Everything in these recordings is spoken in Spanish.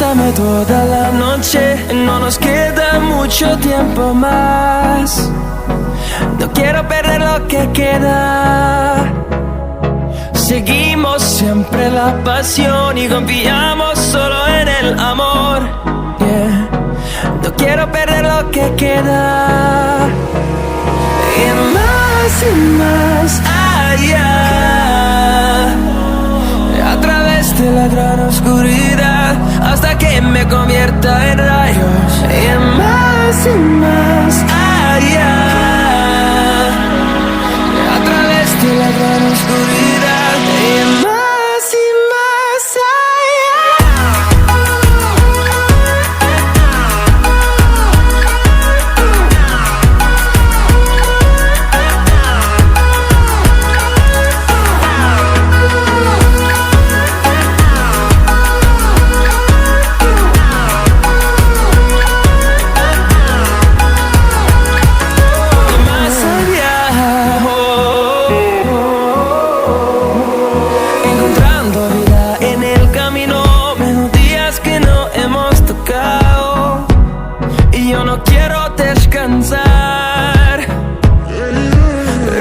bésame toda la noche, no nos queda mucho tiempo más. No quiero perder lo que queda. Seguimos siempre la pasión y confiamos solo en el amor. Yeah. No quiero perder lo que queda. Y más allá, a través de la gran oscuridad, hasta que me convierta en rayos. Y más allá, a través de la gran oscuridad. Y más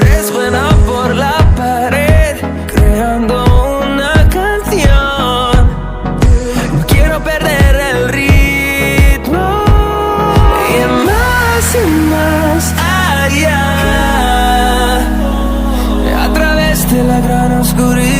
resuena por la pared, creando una canción. No quiero perder el ritmo. Y más allá, a través de la gran oscuridad.